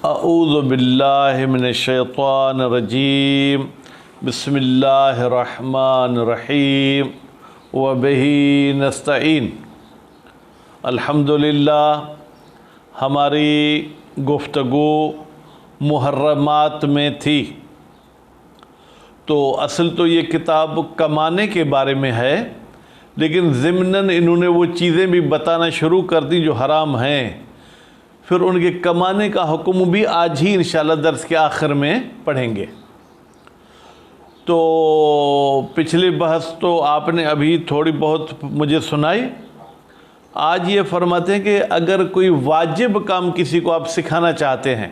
اعوذ باللہ من الشیطان الرجیم بسم اللہ الرحمن الرحیم وبہ نستعین۔ الحمدللہ ہماری گفتگو محرمات میں تھی، تو اصل تو یہ کتاب کمانے کے بارے میں ہے، لیکن ضمناً انہوں نے وہ چیزیں بھی بتانا شروع کر دی جو حرام ہیں، پھر ان کے کمانے کا حکم بھی آج ہی انشاءاللہ درس کے آخر میں پڑھیں گے۔ تو پچھلی بحث تو آپ نے ابھی تھوڑی بہت مجھے سنائی۔ آج یہ فرماتے ہیں کہ اگر کوئی واجب کام کسی کو آپ سکھانا چاہتے ہیں،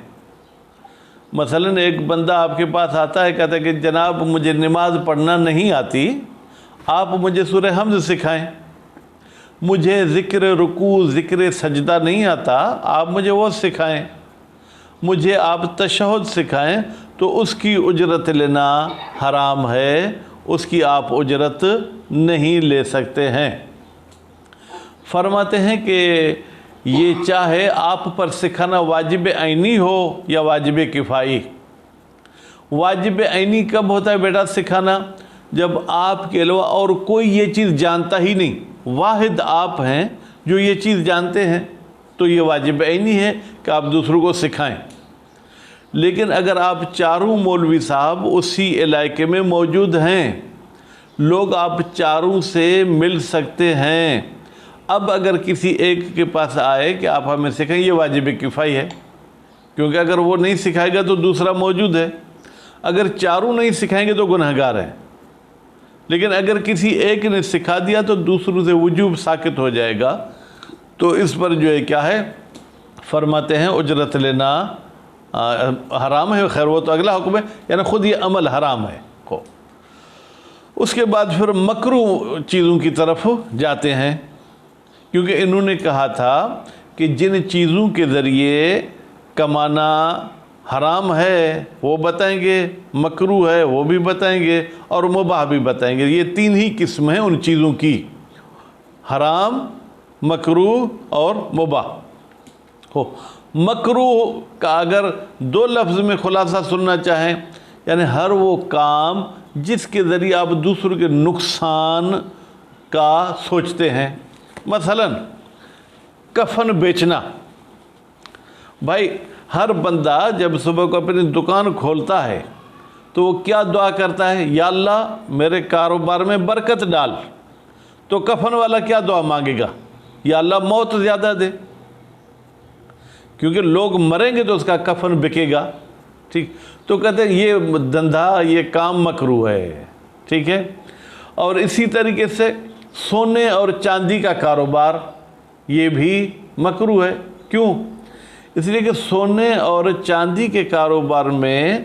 مثلا ایک بندہ آپ کے پاس آتا ہے، کہتا ہے کہ جناب مجھے نماز پڑھنا نہیں آتی، آپ مجھے سورہ حمد سکھائیں، مجھے ذکر رکوع ذکر سجدہ نہیں آتا، آپ مجھے وہ سکھائیں، مجھے آپ تشہد سکھائیں، تو اس کی اجرت لینا حرام ہے، اس کی آپ اجرت نہیں لے سکتے ہیں۔ فرماتے ہیں کہ یہ چاہے آپ پر سکھانا واجب عینی ہو یا واجب کفائی۔ واجب عینی کب ہوتا ہے بیٹا سکھانا؟ جب آپ کے علاوہ اور کوئی یہ چیز جانتا ہی نہیں، واحد آپ ہیں جو یہ چیز جانتے ہیں، تو یہ واجب عینی ہے کہ آپ دوسروں کو سکھائیں۔ لیکن اگر آپ چاروں مولوی صاحب اسی علاقے میں موجود ہیں، لوگ آپ چاروں سے مل سکتے ہیں، اب اگر کسی ایک کے پاس آئے کہ آپ ہمیں سکھائیں، یہ واجب کفائی ہے، کیونکہ اگر وہ نہیں سکھائے گا تو دوسرا موجود ہے، اگر چاروں نہیں سکھائیں گے تو گنہگار ہیں، لیکن اگر کسی ایک نے سکھا دیا تو دوسروں سے وجوب ساقط ہو جائے گا، تو اس پر جو ہے کیا ہے، فرماتے ہیں اجرت لینا حرام ہے۔ خیر وہ تو اگلا حکم ہے، یعنی خود یہ عمل حرام ہے۔ اس کے بعد پھر مکروہ چیزوں کی طرف جاتے ہیں، کیونکہ انہوں نے کہا تھا کہ جن چیزوں کے ذریعے کمانا حرام ہے وہ بتائیں گے، مکروہ ہے وہ بھی بتائیں گے، اور مباح بھی بتائیں گے۔ یہ تین ہی قسم ہیں ان چیزوں کی، حرام، مکروہ اور مباح۔ مکروہ کا اگر دو لفظ میں خلاصہ سننا چاہیں، یعنی ہر وہ کام جس کے ذریعے آپ دوسروں کے نقصان کا سوچتے ہیں، مثلا کفن بیچنا۔ بھائی ہر بندہ جب صبح کو اپنی دکان کھولتا ہے تو وہ کیا دعا کرتا ہے؟ یا اللہ میرے کاروبار میں برکت ڈال۔ تو کفن والا کیا دعا مانگے گا؟ یا اللہ موت زیادہ دے، کیونکہ لوگ مریں گے تو اس کا کفن بکے گا، ٹھیک؟ تو کہتے ہیں یہ دھندا، یہ کام مکروہ ہے، ٹھیک ہے۔ اور اسی طریقے سے سونے اور چاندی کا کاروبار یہ بھی مکروہ ہے۔ کیوں؟ اس لیے کہ سونے اور چاندی کے کاروبار میں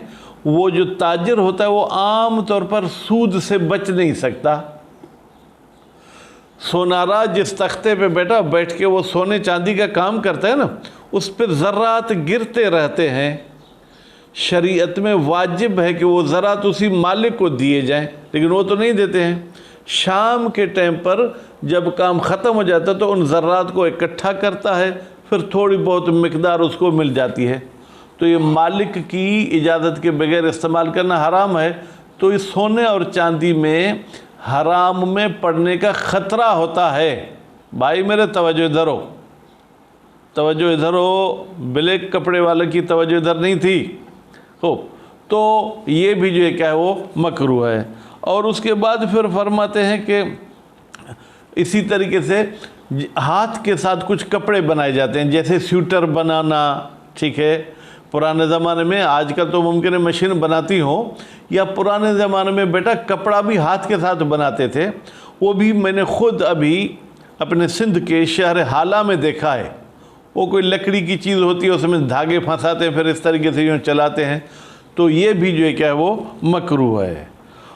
وہ جو تاجر ہوتا ہے وہ عام طور پر سود سے بچ نہیں سکتا۔ سونارا جس تختے پہ بیٹھ کے وہ سونے چاندی کا کام کرتا ہے نا، اس پہ ذرات گرتے رہتے ہیں۔ شریعت میں واجب ہے کہ وہ ذرات اسی مالک کو دیے جائیں، لیکن وہ تو نہیں دیتے ہیں۔ شام کے ٹائم پر جب کام ختم ہو جاتا ہے تو ان ذرات کو اکٹھا کرتا ہے، پھر تھوڑی بہت مقدار اس کو مل جاتی ہے، تو یہ مالک کی اجازت کے بغیر استعمال کرنا حرام ہے۔ تو اس سونے اور چاندی میں حرام میں پڑنے کا خطرہ ہوتا ہے۔ بھائی میرے توجہ ادھر ہو، توجہ ادھر ہو، بلیک کپڑے والے کی توجہ ادھر نہیں تھی تو یہ بھی جو ہے کیا ہے وہ مکروہ ہے۔ اور اس کے بعد پھر فرماتے ہیں کہ اسی طریقے سے ہاتھ کے ساتھ کچھ کپڑے بنائے جاتے ہیں، جیسے سویٹر بنانا، ٹھیک ہے۔ پرانے زمانے میں، آج کل تو ممکن ہے مشین بناتی ہوں، یا پرانے زمانے میں بیٹا کپڑا بھی ہاتھ کے ساتھ بناتے تھے۔ وہ بھی میں نے خود ابھی اپنے سندھ کے شہر حالہ میں دیکھا ہے۔ وہ کوئی لکڑی کی چیز ہوتی ہے، اس میں دھاگے پھنساتے ہیں، پھر اس طریقے سے یوں چلاتے ہیں، تو یہ بھی جو ہے کیا ہے وہ مکروہ ہے۔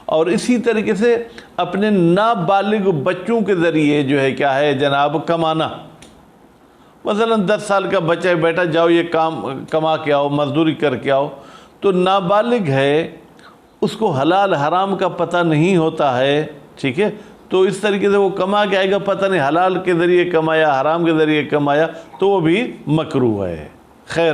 اور اسی طریقے سے اپنے نابالغ بچوں کے ذریعے جو ہے کیا ہے جناب کمانا۔ مثلا 10 سال کا بچہ ہے، بیٹا جاؤ یہ کام کما کے آؤ، مزدوری کر کے آؤ، تو نابالغ ہے، اس کو حلال حرام کا پتہ نہیں ہوتا ہے، ٹھیک ہے، تو اس طریقے سے وہ کما کے آئے گا، پتہ نہیں حلال کے ذریعے کمایا حرام کے ذریعے کمایا، تو وہ بھی مکروہ ہے۔ خیر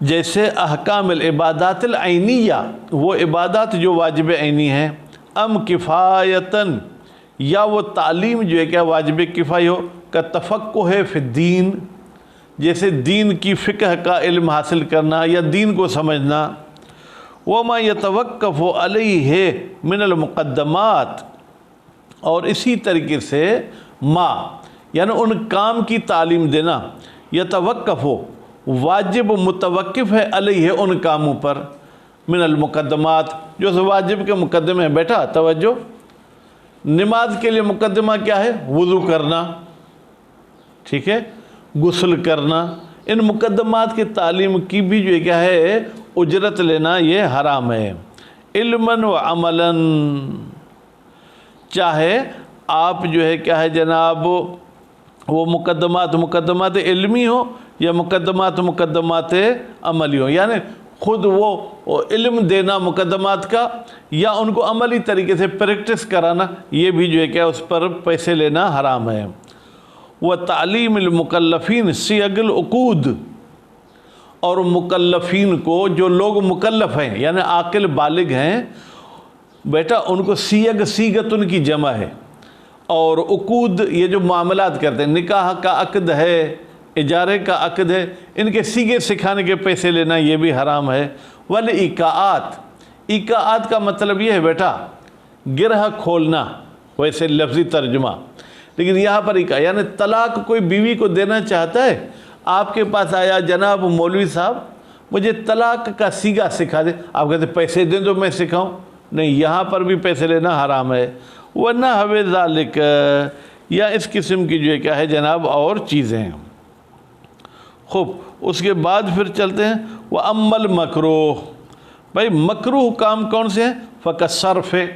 جیسے احکام العبادات العینیہ، وہ عبادات جو واجب عینی ہیں، ام کفایتاً، یا وہ تعلیم جو ہے کیا واجب کفایہ ہو، کا تفقہ فی الدین، جیسے دین کی فقہ کا علم حاصل کرنا یا دین کو سمجھنا، وما یتوقف علیہ من المقدمات، اور اسی طریقے سے ما یعنی ان کام کی تعلیم دینا، یتوقف واجب متوقف ہے علیہ ان کاموں پر، من المقدمات جو واجب کے مقدمے ہیں۔ بیٹا توجہ، نماز کے لیے مقدمہ کیا ہے؟ وضو کرنا، ٹھیک ہے، غسل کرنا، ان مقدمات کی تعلیم کی بھی جو ہے کیا ہے اجرت لینا یہ حرام ہے، علماً و عملاً، چاہے آپ جو ہے کیا ہے جناب وہ مقدمات علمی ہو یا مقدمات عملی ہو، یعنی خود وہ علم دینا مقدمات کا یا ان کو عملی طریقے سے پریکٹس کرانا، یہ بھی جو ہے کیا اس پر پیسے لینا حرام ہے۔ وہ تعلیم المکلفین صیغ العقود، اور مکلفین کو جو لوگ مکلف ہیں یعنی عاقل بالغ ہیں بیٹا، ان کو صیغت ان کی جمع ہے، اور عقود یہ جو معاملات کرتے ہیں، نکاح کا عقد ہے، اجارے کا عقد ہے، ان کے سیغے سکھانے کے پیسے لینا یہ بھی حرام ہے۔ والایقاعات، ایقاعات کا مطلب یہ ہے بیٹا گرہ کھولنا، ویسے لفظی ترجمہ، لیکن یہاں پر یعنی طلاق کوئی بیوی کو دینا چاہتا ہے، آپ کے پاس آیا جناب مولوی صاحب مجھے طلاق کا سیغہ سکھا دے، آپ کہتے پیسے دیں تو میں سکھاؤں، نہیں، یہاں پر بھی پیسے لینا حرام ہے۔ وَنَحْوِ ذَلِكَ، یا اس قسم کی جو ہے کیا ہے جناب اور چیزیں ہیں۔ خوب، اس کے بعد پھر چلتے ہیں وَأَمَّا الْمَكْرُوهُ، بھائی مکروہ کام کون سے ہیں؟ فقط صرف ہے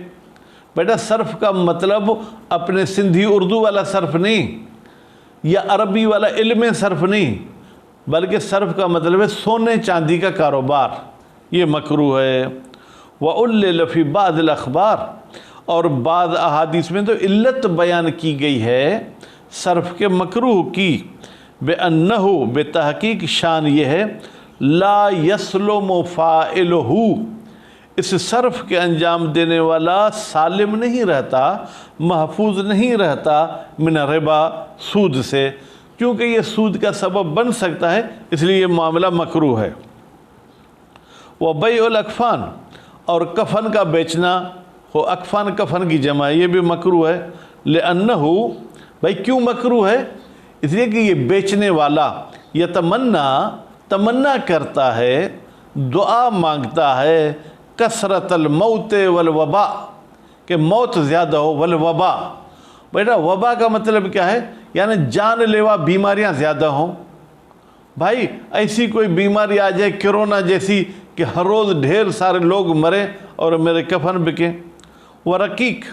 بیٹا، صرف کا مطلب اپنے سندھی اردو والا صرف نہیں یا عربی والا علم صرف نہیں، بلکہ صرف کا مطلب ہے سونے چاندی کا کاروبار، یہ مکروہ ہے۔ وَأُلِّلَ فِي بَعْضِ الْأَخْبَارِ، اور بعض احادیث میں تو علت بیان کی گئی ہے صرف کے مکروہ کی، بِأَنَّهُ، بتحقیق شان یہ ہے، لا يسلم فاعلہ، اس صرف کے انجام دینے والا سالم نہیں رہتا، محفوظ نہیں رہتا، من الربا، سود سے، کیونکہ یہ سود کا سبب بن سکتا ہے، اس لیے یہ معاملہ مکروہ ہے۔ وَبَيْعُ الْأَكْفَانِ، اور کفن کا بیچنا ہو، اکفان کفن کی جمع، یہ بھی مکروہ ہے۔ لِأَنَّهُ، بھائی کیوں مکروہ ہے؟ اس لیے کہ یہ بیچنے والا تمنا کرتا ہے، دعا مانگتا ہے، کثرت الموت والوبا، کہ موت زیادہ ہو، والوبا، بیٹا وبا کا مطلب کیا ہے؟ یعنی جان لیوا بیماریاں زیادہ ہوں۔ بھائی ایسی کوئی بیماری آ جائے کرونا جیسی کہ ہر روز ڈھیر سارے لوگ مرے اور میرے کفن بکے۔ ورقیق،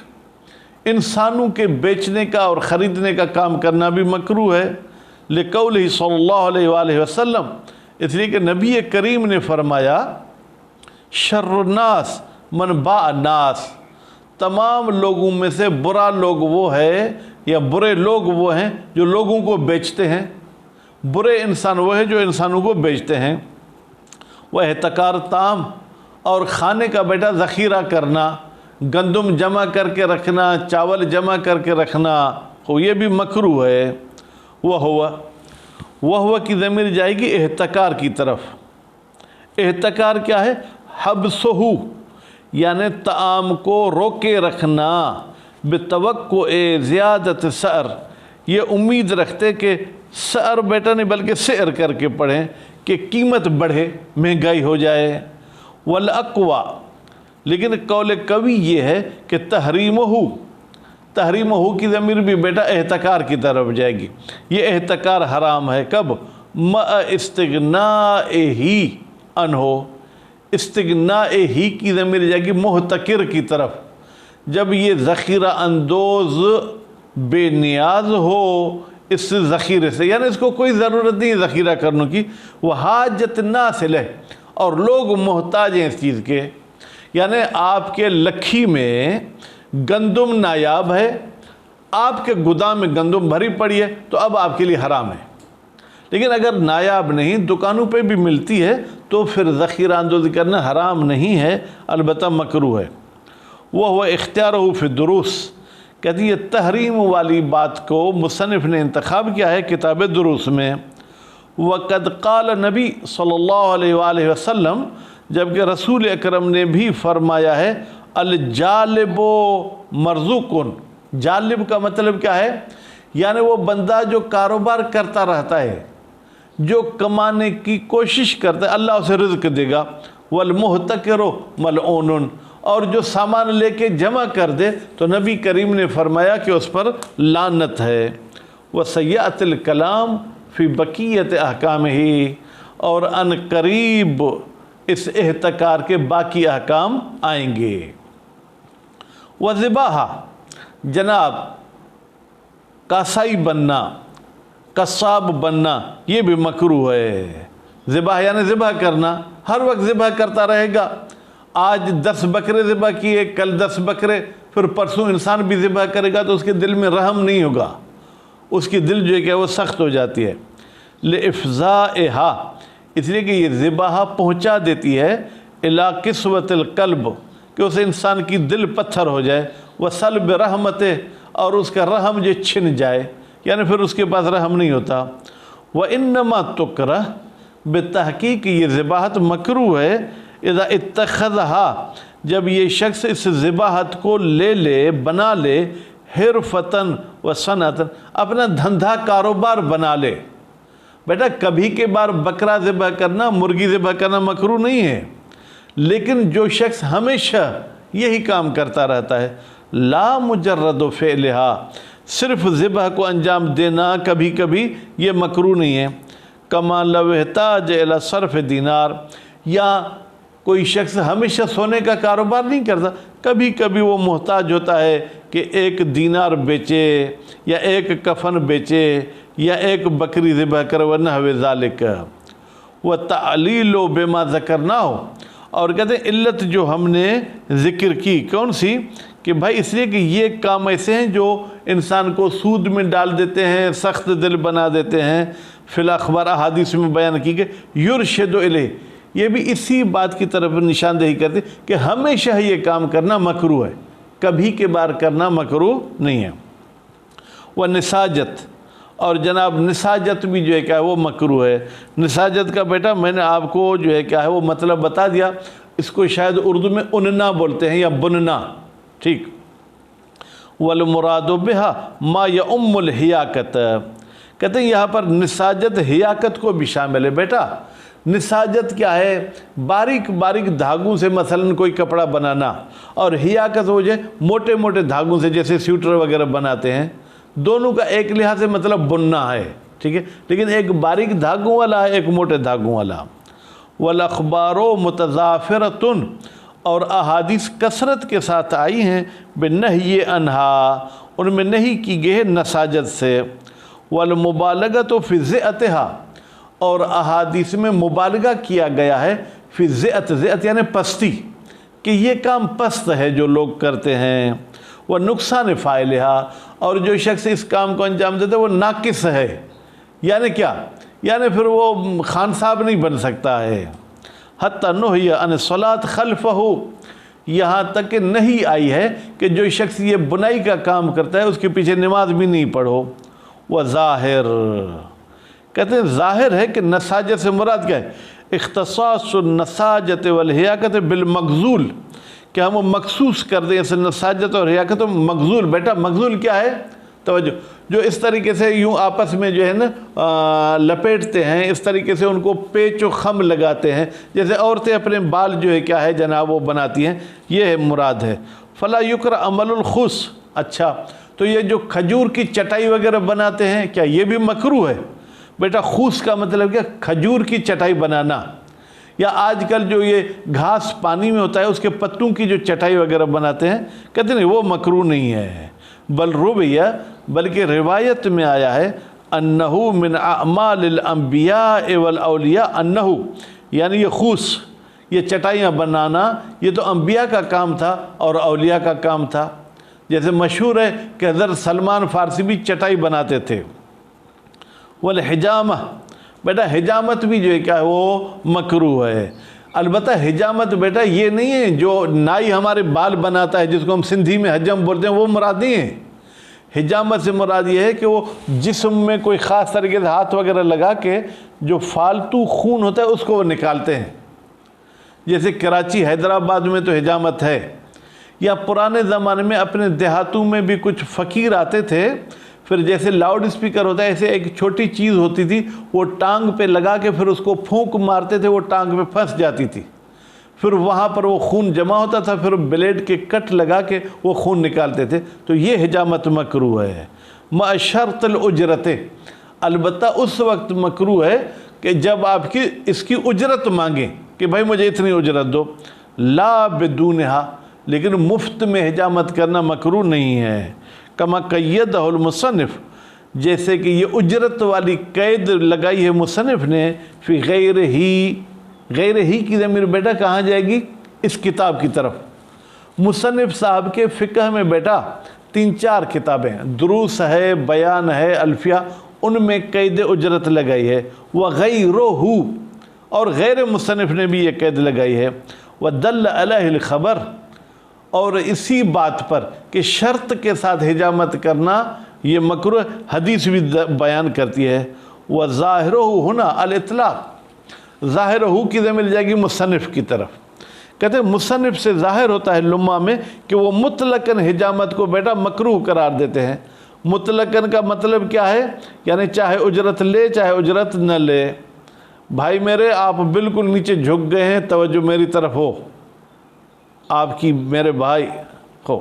انسانوں کے بیچنے کا اور خریدنے کا کام کرنا بھی مکروہ ہے، لقولہ صلی اللہ علیہ وآلہ وسلم، اس لیے کہ نبی کریم نے فرمایا شر الناس من باع الناس، تمام لوگوں میں سے برا لوگ وہ ہے یا برے لوگ وہ ہیں جو لوگوں کو بیچتے ہیں، برے انسان وہ ہیں جو انسانوں کو بیچتے ہیں۔ وہ احتکار طعام، اور کھانے کا بیٹا ذخیرہ کرنا، گندم جمع کر کے رکھنا، چاول جمع کر کے رکھنا، یہ بھی مکروہ ہے۔ وہ کی ضمیر جائے گی احتکار کی طرف۔ احتکار کیا ہے؟ حبسہ، یعنی طعام کو روکے رکھنا، بتوقع زیادت سعر، یہ امید رکھتے کہ سعر بیٹا نہیں بلکہ سعر کر کے پڑھیں کہ قیمت بڑھے، مہنگائی ہو جائے۔ والاقوی، لیکن قول قوی یہ ہے کہ تحریمہ کی ضمیر بھی بیٹا احتکار کی طرف جائے گی، یہ احتکار حرام ہے۔ کب؟ مع استغنائہ عنہ، استغنائہ کی ضمیر جائے گی محتکر کی طرف، جب یہ ذخیرہ اندوز بے نیاز ہو اس ذخیرے سے، یعنی اس کو کوئی ضرورت نہیں ذخیرہ کرنے کی، وہ حاجت ناس لہ، اور لوگ محتاج ہیں اس چیز کے، یعنی آپ کے لکھی میں گندم نایاب ہے، آپ کے گودام میں گندم بھری پڑی ہے، تو اب آپ کے لیے حرام ہے، لیکن اگر نایاب نہیں، دکانوں پہ بھی ملتی ہے تو پھر ذخیرہ اندوزی کرنا حرام نہیں ہے، البتہ مکروہ ہے۔ وہ اختیارہ فی الدروس، کہتی ہے تحریم والی بات کو مصنف نے انتخاب کیا ہے کتاب دروس میں۔ وقد قال نبی صلی اللہ علیہ وآلہ وسلم، جبکہ رسول اکرم نے بھی فرمایا ہے، الجالب مرزوق۔ جالب کا مطلب کیا ہے؟ یعنی وہ بندہ جو کاروبار کرتا رہتا ہے، جو کمانے کی کوشش کرتا ہے، اللہ اسے رزق دے گا۔ والمحتکر ملعون، اور جو سامان لے کے جمع کر دے تو نبی کریم نے فرمایا کہ اس پر لعنت ہے۔ وسیأتی الکلام فی بقیت احکامہ، اور ان قریب اس احتکار کے باقی احکام آئیں گے۔ وذباحہ، جناب کاسائی بننا، قصاب بننا، یہ بھی مکروہ ہے۔ ذبح یعنی ذبح کرنا، ہر وقت ذبح کرتا رہے گا، آج 10 بکرے ذبح کیے، کل 10 بکرے، پھر پرسوں انسان بھی ذبح کرے گا تو اس کے دل میں رحم نہیں ہوگا، اس کی دل جو ہے کہ وہ سخت ہو جاتی ہے۔ لِإِفْزَائِهَا، اس لیے کہ یہ ذبح پہنچا دیتی ہے إِلَىٰ قِسْوَةِ الْقَلْبِ، کہ اس انسان کی دل پتھر ہو جائے، وَسَلْبِ رَحْمَتِهِ، اور اس کا رحم جو چھن جائے، یعنی پھر اس کے پاس رحم نہیں ہوتا۔ وَإِنَّمَا تُكْرَهُ، بتحقیق یہ ذباحت مکروہ ہے، اذا اتخذها، جب یہ شخص اس ذباحت کو لے لے، بنا لے، حرفتن و صنعتن، اپنا دھندھا کاروبار بنا لے۔ بیٹا کبھی کے بار بکرا ذبح کرنا، مرغی ذبح کرنا مکروہ نہیں ہے، لیکن جو شخص ہمیشہ یہی کام کرتا رہتا ہے، لا مجرد فعلها، صرف ذبح کو انجام دینا کبھی کبھی یہ مکروہ نہیں ہے۔ کما لو احتاج الی صرف دینار، یا کوئی شخص ہمیشہ سونے کا کاروبار نہیں کرتا، کبھی کبھی وہ محتاج ہوتا ہے کہ 1 دینار بیچے، یا 1 کفن بیچے، یا 1 بکری ذبح کرے، ونحو ذالک۔ وَتَعْلِيلُ بِمَا ذَكَرْنَاهُ، اور کہتے ہیں علت جو ہم نے ذکر کی، کون سی؟ کہ بھائی اس لیے کہ یہ کام ایسے ہیں جو انسان کو سود میں ڈال دیتے ہیں، سخت دل بنا دیتے ہیں۔ فی الاخبار، احادیث میں بیان کی کہ یرشد الیہ، یہ بھی اسی بات کی طرف نشاندہی کرتے کہ ہمیشہ یہ کام کرنا مکروہ ہے، کبھی کے بار کرنا مکروہ نہیں ہے۔ وَنِساجت، اور جناب نساجت بھی جو ہے کیا ہے وہ مکروہ ہے۔ نساجت کا بیٹا میں نے آپ کو جو ہے کیا ہے وہ مطلب بتا دیا، اس کو شاید اردو میں اننا بولتے ہیں یا بننا، ٹھیک۔ وَالْمُرَادُ بِهَا مَا يَؤُمُّ الْحِيَاكَةَ، کہتے ہیں یہاں پر نساجت حیاکت کو بھی شامل ہے۔ بیٹا نساجت کیا ہے؟ باریک باریک دھاگوں سے مثلا کوئی کپڑا بنانا، اور حیاکت ہو جائے موٹے موٹے دھاگوں سے، جیسے سویٹر وغیرہ بناتے ہیں، دونوں کا ایک لحاظ سے مطلب بننا ہے، ٹھیک ہے، لیکن ایک باریک دھاگوں والا ہے، ایک موٹے دھاگوں والا۔ وَالْأَخْبَارُ مُتَضَافِرَةٌ، اور احادیث کثرت کے ساتھ آئی ہیں بِالنَّهْيِ عَنْهَا، ان میں نہیں کی گئی ہے نساجت سے۔ وَالْمُبَالَغَةُ فِي زِئَتِهَا، اور احادیث میں مبالغہ کیا گیا ہے فی زئت، زئت یعنی پستی، کہ یہ کام پست ہے جو لوگ کرتے ہیں۔ وہ نقصان فاعلہا، اور جو شخص اس کام کو انجام دیتا ہے وہ ناقص ہے، یعنی کیا؟ یعنی پھر وہ خان صاحب نہیں بن سکتا ہے۔ حتی نہی عن الصلاۃ خلفہ، یہاں تک کہ نہیں آئی ہے کہ جو شخص یہ بنائی کا کام کرتا ہے اس کے پیچھے نماز بھی نہیں پڑھو۔ وظاہر، کہتے ہیں ظاہر ہے کہ نساجت سے مراد کیا ہے؟ اختصاص النساجت والحیاکت بالمغزول، کہ ہم مخصوص کر دیں اس نساجت اور حیاکت مغزول۔ بیٹا مغزول کیا ہے؟ توجہ، جو اس طریقے سے یوں آپس میں جو ہے نا لپیٹتے ہیں، اس طریقے سے ان کو پیچ و خم لگاتے ہیں، جیسے عورتیں اپنے بال جو ہے کیا ہے جناب وہ بناتی ہیں، یہ مراد ہے۔ فلا یکرہ عمل الخص، اچھا تو یہ جو کھجور کی چٹائی وغیرہ بناتے ہیں کیا یہ بھی مکروہ ہے؟ بیٹا خوص کا مطلب کیا؟ کھجور کی چٹائی بنانا، یا آج کل جو یہ گھاس پانی میں ہوتا ہے اس کے پتوں کی جو چٹائی وغیرہ بناتے ہیں، کہتے نہیں وہ مکروہ نہیں ہے۔ بل رویہ، بلکہ روایت میں آیا ہے انہو من اعمال الانبیاء والاولیاء، انہو یعنی یہ خوص، یہ چٹائیاں بنانا یہ تو انبیاء کا کام تھا اور اولیاء کا کام تھا۔ جیسے مشہور ہے کہ حضرت سلمان فارسی بھی چٹائی بناتے تھے۔ والحجامہ، بیٹا حجامت بھی جو ہے کیا ہے وہ مکروہ ہے۔ البتہ حجامت بیٹا یہ نہیں ہے جو نائی ہمارے بال بناتا ہے جس کو ہم سندھی میں حجم بولتے ہیں، وہ مراد نہیں ہے۔ حجامت سے مراد یہ ہے کہ وہ جسم میں کوئی خاص طریقے سے ہاتھ وغیرہ لگا کے جو فالتو خون ہوتا ہے اس کو وہ نکالتے ہیں، جیسے کراچی حیدرآباد میں تو حجامت ہے، یا پرانے زمانے میں اپنے دیہاتوں میں بھی کچھ فقیر آتے تھے، پھر جیسے لاؤڈ اسپیکر ہوتا ہے ایسے ایک چھوٹی چیز ہوتی تھی، وہ ٹانگ پہ لگا کے پھر اس کو پھونک مارتے تھے، وہ ٹانگ پہ پھنس جاتی تھی، پھر وہاں پر وہ خون جمع ہوتا تھا، پھر بلیڈ کے کٹ لگا کے وہ خون نکالتے تھے، تو یہ حجامت مکروہ ہے مع شرط الاجرت۔ البتہ اس وقت مکروہ ہے کہ جب آپ کی اس کی اجرت مانگیں کہ بھائی مجھے اتنی اجرت دو، لا بدونہا، لیکن مفت میں حجامت کرنا مکروہ نہیں ہے۔ کما قیدہ المصنف، جیسے کہ یہ اجرت والی قید لگائی ہے مصنف نے، فی غیر ہی کی ضمیر بیٹا کہاں جائے گی؟ اس کتاب کی طرف۔ مصنف صاحب کے فقہ میں بیٹا 3-4 کتابیں ہیں، دروس ہے، بیان ہے، الفیہ، ان میں قید اجرت لگائی ہے۔ وغیرہ، اور غیر مصنف نے بھی یہ قید لگائی ہے۔ ودل علیہ الخبر، اور اسی بات پر کہ شرط کے ساتھ حجامت کرنا یہ مکروہ حدیث بھی بیان کرتی ہے۔ وظاہرہ ہنا الاطلاق، ظاہرہ کی ضمیر مل جائے گی مصنف کی طرف۔ کہتے ہیں مصنف سے ظاہر ہوتا ہے لمحہ میں کہ وہ مطلقاً حجامت کو بیٹا مکروہ قرار دیتے ہیں۔ مطلقاً کا مطلب کیا ہے؟ یعنی چاہے اجرت لے چاہے اجرت نہ لے۔ بھائی میرے آپ بالکل نیچے جھک گئے ہیں، توجہ میری طرف ہو، آپ کی میرے بھائی ہو۔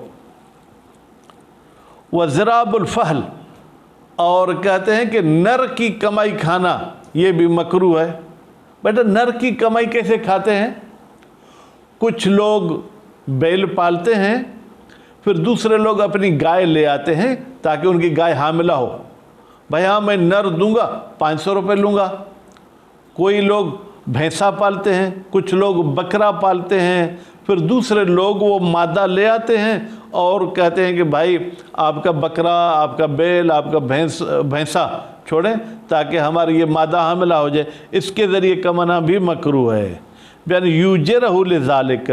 وَزِرَابُ الْفَحْلِ، اور کہتے ہیں کہ نر کی کمائی کھانا یہ بھی مکروہ ہے۔ بیٹا نر کی کمائی کیسے کھاتے ہیں؟ کچھ لوگ بیل پالتے ہیں، پھر دوسرے لوگ اپنی گائے لے آتے ہیں تاکہ ان کی گائے حاملہ ہو، بھائی ہاں میں نر دوں گا 500 روپے لوں گا۔ کوئی لوگ بھینسا پالتے ہیں، کچھ لوگ بکرا پالتے ہیں، پھر دوسرے لوگ وہ مادہ لے آتے ہیں اور کہتے ہیں کہ بھائی آپ کا بکرا، آپ کا بیل، آپ کا بھینسا چھوڑیں تاکہ ہماری یہ مادہ حاملہ ہو جائے۔ اس کے ذریعے کمانا بھی مکروہ ہے۔ یعنی یوجرہ لذالک،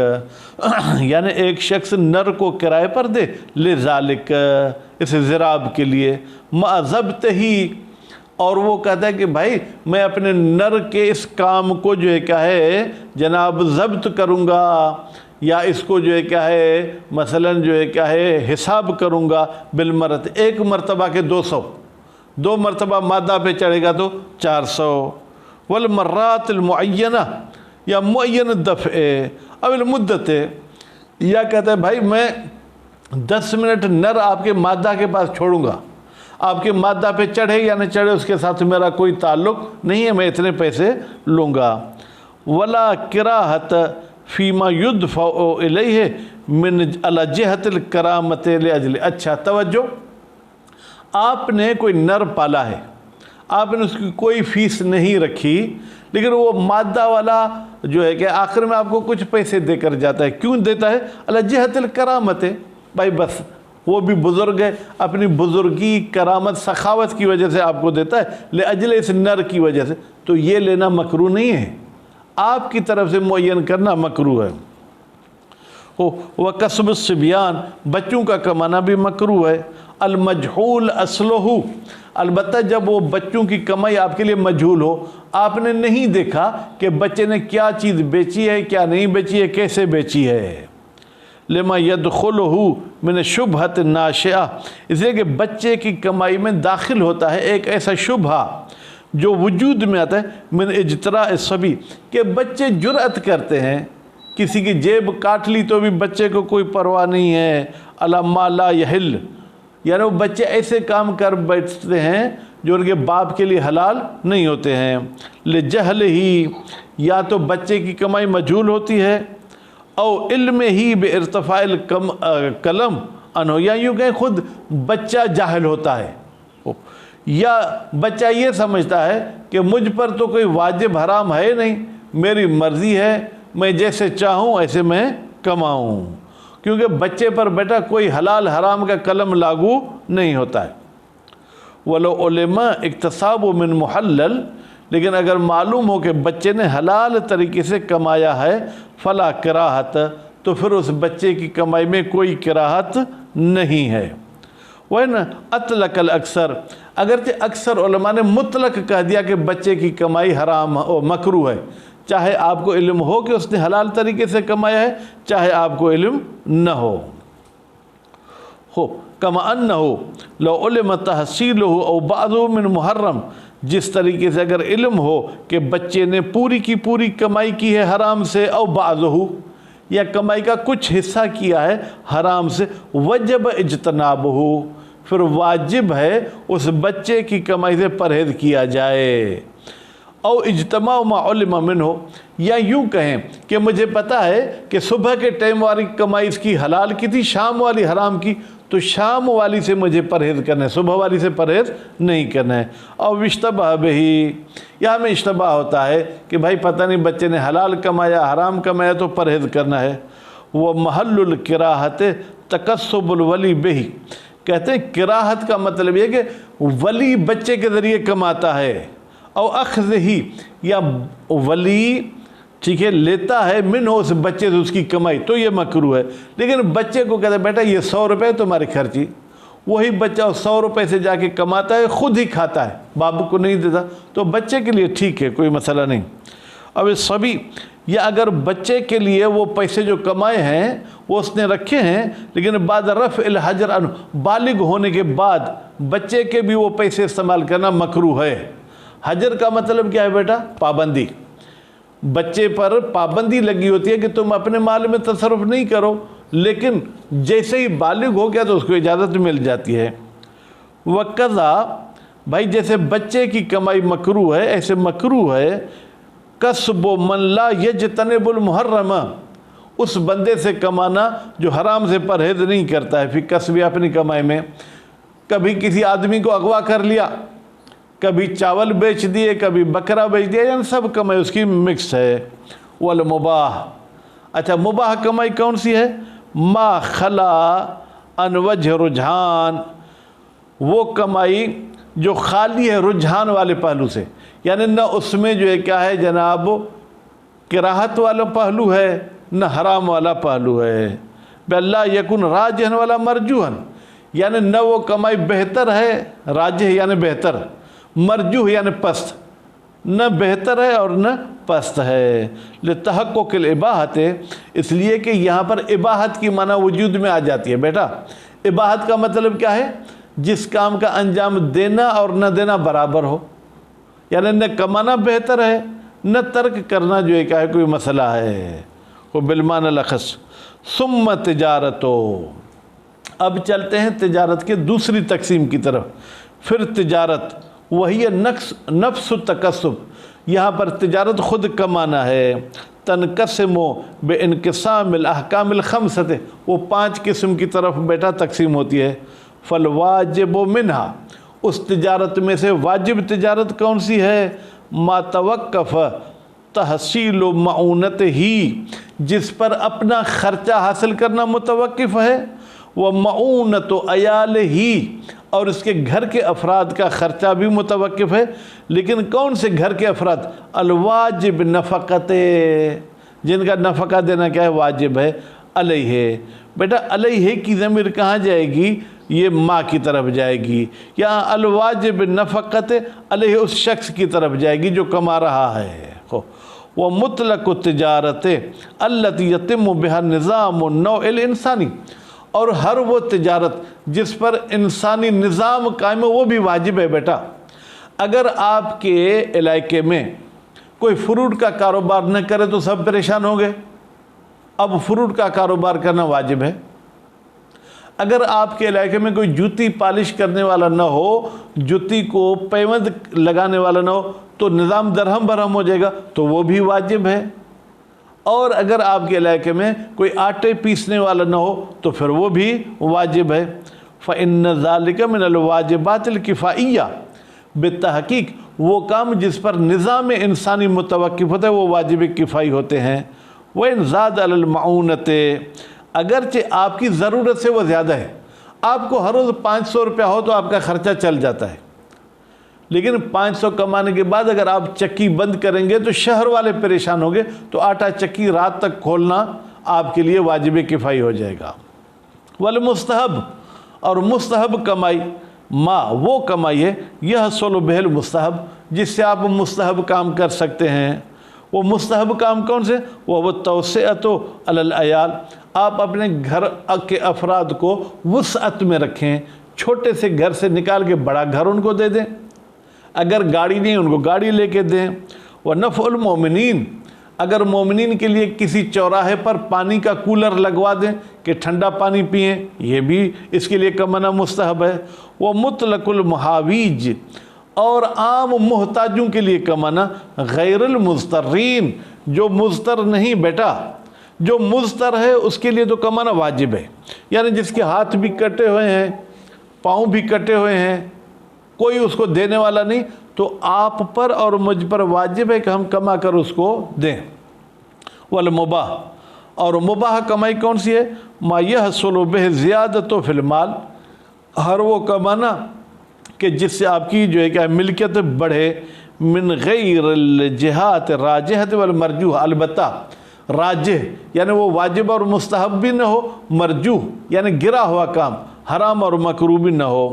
یعنی ایک شخص نر کو کرائے پر دے، لذالک، اس زراب کے لیے، مع ضبطہ، اور وہ کہتا ہے کہ بھائی میں اپنے نر کے اس کام کو جو ہے کیا ہے جناب ضبط کروں گا، یا اس کو جو ہے کیا ہے مثلاً جو ہے کیا ہے حساب کروں گا بالمرت، ایک مرتبہ کے 200، 2 مرتبہ مادہ پہ چڑھے گا تو 400۔ والمرات المعینہ، یا معین الدفع او المدت، یا کہتا ہے بھائی میں 10 منٹ نر آپ کے مادہ کے پاس چھوڑوں گا، آپ کے مادہ پہ چڑھے یا نہ چڑھے اس کے ساتھ میرا کوئی تعلق نہیں ہے، میں اتنے پیسے لوں گا۔ ولا کراہت فیما یدفع الیہ من علی جہت الکرامت لاجل، اچھا توجہ، آپ نے کوئی نر پالا ہے، آپ نے اس کی کوئی فیس نہیں رکھی، لیکن وہ مادہ والا جو ہے کہ آخر میں آپ کو کچھ پیسے دے کر جاتا ہے، کیوں دیتا ہے؟ علی جہت الکرامت، بھائی بس وہ بھی بزرگ ہے، اپنی بزرگی، کرامت، سخاوت کی وجہ سے آپ کو دیتا ہے، لاجل اس نر کی وجہ سے، تو یہ لینا مکروہ نہیں ہے، آپ کی طرف سے معین کرنا مکروہ ہے۔ وَقَسْبُ الصِّبْيَانِ، بچوں کا کمانا بھی مکروہ ہے۔ المجہول اصلہ، البتہ جب وہ بچوں کی کمائی آپ کے لیے مجہول ہو، آپ نے نہیں دیکھا کہ بچے نے کیا چیز بیچی ہے، کیا نہیں بیچی ہے، کیسے بیچی ہے۔ لما يدخلہ من شبہۃ ناشئہ، اس لیے کہ بچے کی کمائی میں داخل ہوتا ہے ایک ایسا شبہ جو وجود میں آتا ہے، من اجتراء الصبی، کہ بچے جرأت کرتے ہیں، کسی کی جیب کاٹ لی تو بھی بچے کو کوئی پرواہ نہیں ہے، علی ما لا یحل، یعنی وہ بچے ایسے کام کر بیٹھتے ہیں جو ان کے باپ کے لیے حلال نہیں ہوتے ہیں۔ لجہل ہی، یا تو بچے کی کمائی مجہول ہوتی ہے، او علم ہی بے ارتفاع قلم انہو، یا یوں کہ خود بچہ جاہل ہوتا ہے، یا بچہ یہ سمجھتا ہے کہ مجھ پر تو کوئی واجب حرام ہے نہیں، میری مرضی ہے، میں جیسے چاہوں ایسے میں کماؤں، کیونکہ بچے پر بیٹا کوئی حلال حرام کا قلم لاگو نہیں ہوتا ہے۔ وَلَوْ عُلِمَ اِقْتِصَابُ مِن مُحَلَّل، لیکن اگر معلوم ہو کہ بچے نے حلال طریقے سے کمایا ہے فلا کراہت، تو پھر اس بچے کی کمائی میں کوئی کراہت نہیں ہے۔ وہ نا اطلق الاکثر، اگرچہ اکثر علماء نے مطلق کہہ دیا کہ بچے کی کمائی حرام و مکروہ ہے، چاہے آپ کو علم ہو کہ اس نے حلال طریقے سے کمایا ہے، چاہے آپ کو علم نہ ہو۔ کما انہ لو علم تحصیلہ او بعضہ من محرم، جس طریقے سے اگر علم ہو کہ بچے نے پوری کی پوری کمائی کی ہے حرام سے، او بعضہ، یا کمائی کا کچھ حصہ کیا ہے حرام سے، وجب اجتنابہ، پھر واجب ہے اس بچے کی کمائی سے پرہیز کیا جائے۔ او اجتماع ما علم منہ، یا یوں کہیں کہ مجھے پتا ہے کہ صبح کے ٹائم والی کمائی اس کی حلال کی تھی، شام والی حرام کی، تو شام والی سے مجھے پرہیز کرنا ہے، صبح والی سے پرہیز نہیں کرنا ہے۔ اور اشتبہ بہی، یہاں میں اشتبہ ہوتا ہے کہ بھائی پتہ نہیں بچے نے حلال کمایا حرام کمایا تو پرہیز کرنا ہے۔ وہ محل الکراہت تکسب الولی بہی، کہتے ہیں کراہت کا مطلب یہ کہ ولی بچے کے ذریعے کماتا ہے، او اخذ ہی، یا ولی ٹھیک ہے لیتا ہے من ہو اس بچے سے اس کی کمائی، تو یہ مکروہ ہے۔ لیکن بچے کو کہتا ہے بیٹا یہ 100 روپے تمہاری خرچی، وہی بچہ 100 روپے سے جا کے کماتا ہے، خود ہی کھاتا ہے، بابو کو نہیں دیتا، تو بچے کے لیے ٹھیک ہے، کوئی مسئلہ نہیں۔ اب صبی، یا اگر بچے کے لیے وہ پیسے جو کمائے ہیں وہ اس نے رکھے ہیں، لیکن بعد رفع الحجر عنہ، بالغ ہونے کے بعد بچے کے بھی وہ پیسے استعمال کرنا مکروہ ہے۔ حجر کا مطلب کیا ہے بیٹا؟ پابندی، بچے پر پابندی لگی ہوتی ہے کہ تم اپنے مال میں تصرف نہیں کرو، لیکن جیسے ہی بالغ ہو گیا تو اس کو اجازت مل جاتی ہے۔ وقضا، بھائی جیسے بچے کی کمائی مکروہ ہے، ایسے مکروہ ہے کسب من لا یجتنب المحرم، اس بندے سے کمانا جو حرام سے پرہیز نہیں کرتا ہے، پھر کسب اپنی کمائی میں، کبھی کسی آدمی کو اغوا کر لیا، کبھی چاول بیچ دیے، کبھی بکرا بیچ دیا، یعنی سب کمائی اس کی مکس ہے۔ والمباح، اچھا مباح کمائی کون سی ہے؟ ما خلا ان وجہ رجحان، وہ کمائی جو خالی ہے رجحان والے پہلو سے، یعنی نہ اس میں جو ہے کیا ہے جناب کراہت والا پہلو ہے، نہ حرام والا پہلو ہے۔ بَلَّا یکن راجحن والا مرجوحن، یعنی نہ وہ کمائی بہتر ہے، راجح یعنی بہتر، مرجوح یعنی پست، نہ بہتر ہے اور نہ پست ہے۔ لتحقق الاباحت، اس لیے کہ یہاں پر اباحت کی معنی وجود میں آ جاتی ہے۔ بیٹا اباحت کا مطلب کیا ہے؟ جس کام کا انجام دینا اور نہ دینا برابر ہو، یعنی نہ کمانا بہتر ہے، نہ ترک کرنا جو ہے کیا ہے کوئی مسئلہ ہے۔ وہ بالمعنی الاخص۔ ثم تجارتو، اب چلتے ہیں تجارت کے دوسری تقسیم کی طرف۔ پھر تجارت وہی نفس التکسب، یہاں پر تجارت خود کمانا ہے۔ تنقسم بانقسام الاحکام الخمسۃ، وہ 5 قسم کی طرف بیٹا تقسیم ہوتی ہے۔ فالواجب منہا، اس تجارت میں سے واجب تجارت کون سی ہے؟ ما توقف تحصیل و معونت ہی، جس پر اپنا خرچہ حاصل کرنا متوقف ہے، وہ معونت و عیال ہی، اور اس کے گھر کے افراد کا خرچہ بھی متوقف ہے۔ لیکن کون سے گھر کے افراد؟ الواجب نفقت، جن کا نفقہ دینا کیا ہے واجب ہے، علیہ۔ بیٹا علیہ کی ضمیر کہاں جائے گی؟ یہ ماں کی طرف جائے گی، یا الواجب نفقت علیہ اس شخص کی طرف جائے گی جو کما رہا ہے۔ وہ مطلق التجارت التی یتم بها نظام النوع الانسانی، اور ہر وہ تجارت جس پر انسانی نظام قائم ہے وہ بھی واجب ہے۔ بیٹا اگر آپ کے علاقے میں کوئی فروٹ کا کاروبار نہ کرے تو سب پریشان ہوں گے، اب فروٹ کا کاروبار کرنا واجب ہے۔ اگر آپ کے علاقے میں کوئی جوتی پالش کرنے والا نہ ہو، جوتی کو پیوند لگانے والا نہ ہو، تو نظام درہم برہم ہو جائے گا، تو وہ بھی واجب ہے۔ اور اگر آپ کے علاقے میں کوئی آٹے پیسنے والا نہ ہو تو پھر وہ بھی واجب ہے۔ فَإِنَّ ذَلِكَ مِنَ الْوَاجِبَاتِ الْكِفَائِيَّةِ، بالتحقیق وہ کام جس پر نظام انسانی متوقف ہوتا ہے وہ واجب کفائی ہوتے ہیں۔ وَإِنْ زَادَ عَلَى الْمَعُونَةِ، اگرچہ آپ کی ضرورت سے وہ زیادہ ہے، آپ کو ہر روز 500 روپیہ ہو تو آپ کا خرچہ چل جاتا ہے، لیکن 500 کمانے کے بعد اگر آپ چکی بند کریں گے تو شہر والے پریشان ہوں گے، تو آٹا چکی رات تک کھولنا آپ کے لیے واجب کفائی ہو جائے گا۔ والمستحب، اور مستحب کمائی، وہ کمائی ہے یحصل بہ المستحب، جس سے آپ مستحب کام کر سکتے ہیں۔ وہ مستحب کام کون سے؟ وہ توسعۃ علی العیال، آپ اپنے گھر کے افراد کو وسعت میں رکھیں، چھوٹے سے گھر سے نکال کے بڑا گھر ان کو دے دیں، اگر گاڑی نہیں ان کو گاڑی لے کے دیں۔ ونفع المؤمنین، اگر مومنین کے لیے کسی چوراہے پر پانی کا کولر لگوا دیں کہ ٹھنڈا پانی پئیں، یہ بھی اس کے لیے کمانا مستحب ہے۔ وہ مطلق المحاویج، اور عام محتاجوں کے لیے کمانا، غیر المضطرین، جو مضطر نہیں بیٹا، جو مضطر ہے اس کے لیے تو کمانا واجب ہے، یعنی جس کے ہاتھ بھی کٹے ہوئے ہیں، پاؤں بھی کٹے ہوئے ہیں، کوئی اس کو دینے والا نہیں، تو آپ پر اور مجھ پر واجب ہے کہ ہم کما کر اس کو دیں۔ والمباح، اور مباح کمائی کون سی ہے؟ ما یحصل بہ زیادۃ فی المال، ہر وہ کمانا کہ جس سے آپ کی جو ہے کہ ملکیت بڑھے، من غیر الجہات راجحۃ والمرجوح، البتہ راجح یعنی وہ واجب اور مستحب بھی نہ ہو، مرجوح یعنی گرا ہوا کام، حرام اور مکروہ بھی نہ ہو۔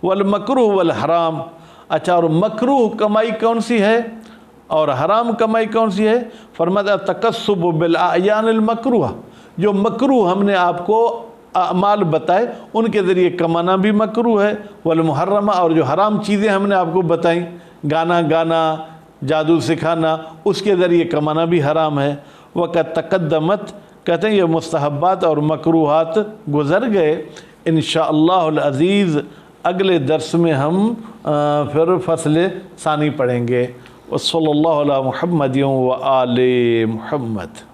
والمکروہ والحرام، اچھا اور مکروہ کمائی کون سی ہے اور حرام کمائی کون سی ہے؟ فرمایا تکسب بالاعیان المکروہ، جو مکروہ ہم نے آپ کو اعمال بتائے ان کے ذریعے کمانا بھی مکروہ ہے۔ والمحرمہ، اور جو حرام چیزیں ہم نے آپ کو بتائیں، گانا گانا، جادو سکھانا، اس کے ذریعے کمانا بھی حرام ہے۔ وقت تقدمت، کہتے ہیں یہ مستحبات اور مکروہات گزر گئے۔ انشاءاللہ العزیز اگلے درس میں ہم پھر فصل ثانی پڑھیں گے۔ وصلی اللہ علی محمد و آل محمد۔